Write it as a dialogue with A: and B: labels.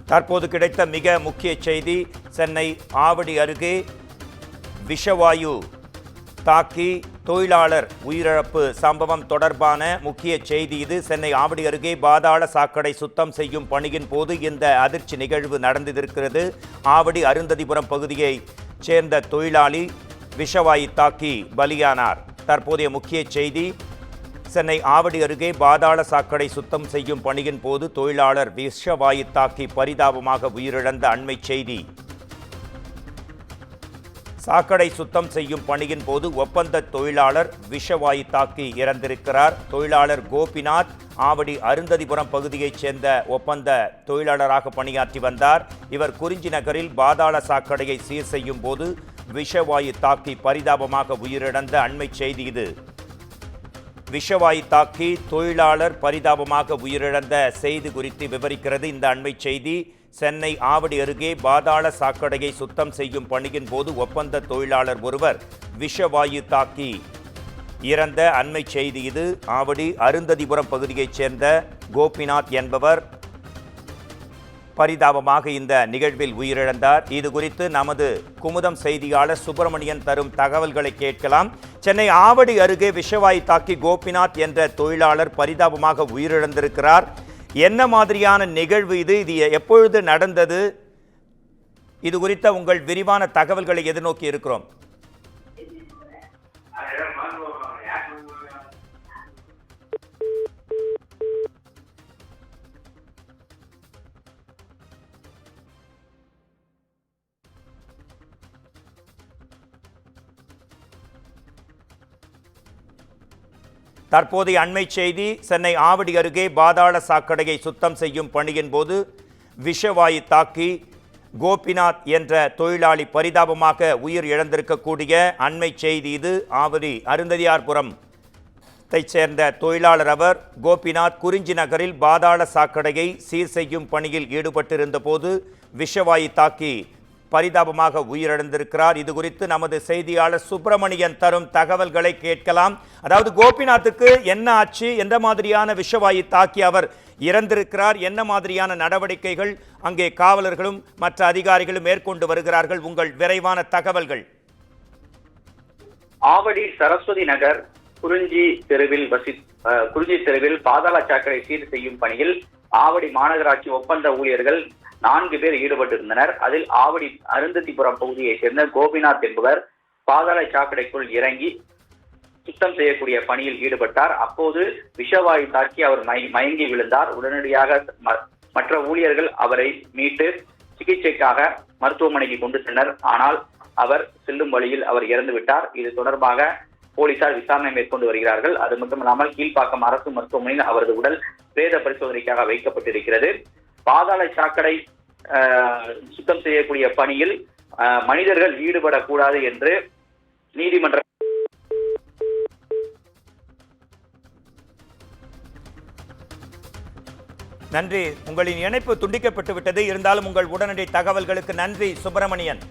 A: தற்போது கிடைத்த மிக முக்கிய செய்தி, சென்னை ஆவடி அருகே விஷவாயு தாக்கி தொழிலாளர் உயிரிழப்பு சம்பவம் தொடர்பான முக்கிய செய்தி இது. சென்னை ஆவடி அருகே பாதாள சாக்கடை சுத்தம் செய்யும் பணியின் போது இந்த அதிர்ச்சி நிகழ்வு நடந்திருக்கிறது. ஆவடி அருந்ததிபுரம் பகுதியை சேர்ந்த தொழிலாளி விஷவாயு தாக்கி பலியானார். தற்போதைய முக்கிய செய்தி, சென்னை ஆவடி அருகே பாதாள சாக்கடை சுத்தம் செய்யும் பணியின் போது தொழிலாளர் விஷவாயு தாக்கி பரிதாபமாக உயிரிழந்த அண்மை செய்தி. சாக்கடை சுத்தம் செய்யும் பணியின் போது ஒப்பந்த தொழிலாளர் விஷவாயு தாக்கி இறந்திருக்கிறார். தொழிலாளர் கோபிநாத் ஆவடி அருந்ததிபுரம் பகுதியைச் சேர்ந்த ஒப்பந்த தொழிலாளராக பணியாற்றி வந்தார். இவர் குறிஞ்சி நகரில் பாதாள சாக்கடையை சீர் செய்யும் போது விஷவாயு தாக்கி பரிதாபமாக உயிரிழந்த அண்மை செய்தி இது. விஷவாயு தாக்கி தொழிலாளர் பரிதாபமாக உயிரிழந்த செய்தி குறித்து விவரிக்கிறது இந்த அண்மை செய்தி. சென்னை ஆவடி அருகே பாதாள சாக்கடையை சுத்தம் செய்யும் பணியின் போது ஒப்பந்த தொழிலாளர் ஒருவர் விஷவாயு தாக்கி இறந்த அண்மை செய்தி இது. ஆவடி அருந்ததிபுரம் பகுதியைச் சேர்ந்த கோபிநாத் என்பவர் பரிதாபமாக இந்த நிகழ்வில் உயிரிழந்தார். இது குறித்து நமது குமுதம் செய்தியாளர் சுப்பிரமணியன் தரும் தகவல்களை கேட்கலாம். சென்னை ஆவடி அருகே விஷவாயு தாக்கி கோபிநாத் என்ற தொழிலாளர் பரிதாபமாக உயிரிழந்திருக்கிறார். என்ன மாதிரியான நிகழ்வு இது? இது எப்பொழுது நடந்தது? இது குறித்த உங்கள் விரிவான தகவல்களை எதிர்நோக்கி இருக்கிறோம். தற்போதைய அண்மை செய்தி, சென்னை ஆவடி அருகே பாதாள சாக்கடையை சுத்தம் செய்யும் பணியின் போது விஷவாயு தாக்கி கோபிநாத் என்ற தொழிலாளி பரிதாபமாக உயிர் இழந்திருக்கக்கூடிய அண்மை செய்தி இது. ஆவடி அருந்ததியார்புரத்தை சேர்ந்த தொழிலாளர் அவர் கோபிநாத் குறிஞ்சி நகரில் பாதாள சாக்கடையை சீர் செய்யும் பணியில் ஈடுபட்டிருந்த போது விஷவாயு தாக்கி பரிதாபமாக உயிரிழந்திருக்கிறார். இது குறித்து நமது செய்தியாளர் சுப்பிரமணியன் தரும் தகவல்களை கேட்கலாம். அதாவது கோபிநாத்துக்கு என்ன ஆச்சு, எந்த மாதிரியான விஷவாயு தாக்கி அவர் இறந்திருக்கிறார், என்ன மாதிரியான நடவடிக்கைகள் அங்கே காவலர்களும் மற்ற அதிகாரிகளும் மேற்கொண்டு வருகிறார்கள், உங்கள் விரைவான தகவல்கள்.
B: ஆவடி சரஸ்வதி நகர் குறிஞ்சி தெருவில் பாதாள சாக்கடை சீர் செய்யும் பணியில் ஆவடி மாநகராட்சி ஒப்பந்த ஊழியர்கள் 4 பேர் ஈடுபட்டிருந்தனர். அதில் ஆவடி அருந்ததிபுரம் பகுதியைச் சேர்ந்த கோபிநாத் என்பவர் பாதாள சாக்கடைக்குள் இறங்கி சுத்தம் செய்யக்கூடிய பணியில் ஈடுபட்டார். அப்போது விஷவாயு தாக்கி அவர் மயங்கி விழுந்தார். உடனடியாக மற்ற ஊழியர்கள் அவரை மீட்டு சிகிச்சைக்காக மருத்துவமனைக்கு கொண்டு சென்றனர். ஆனால் அவர் செல்லும் வழியில் அவர் இறந்துவிட்டார். இது தொடர்பாக போலீசார் விசாரணை மேற்கொண்டு வருகிறார்கள். அது மட்டுமல்லாமல் கீழ்ப்பாக்கம் அரசு மருத்துவமனையில் அவரது உடல் பிரேத பரிசோதனைக்காக வைக்கப்பட்டிருக்கிறது. பாதாள சாக்கடை சுத்தம் செய்யக்கூடிய பணியில் மனிதர்கள் ஈடுபடக்கூடாது என்று நீதிமன்ற
A: நன்றி. உங்களின் இணைப்பு துண்டிக்கப்பட்டு விட்டது. இருந்தாலும் உங்கள் உடனடி தகவல்களுக்கு நன்றி சுப்பிரமணியன்.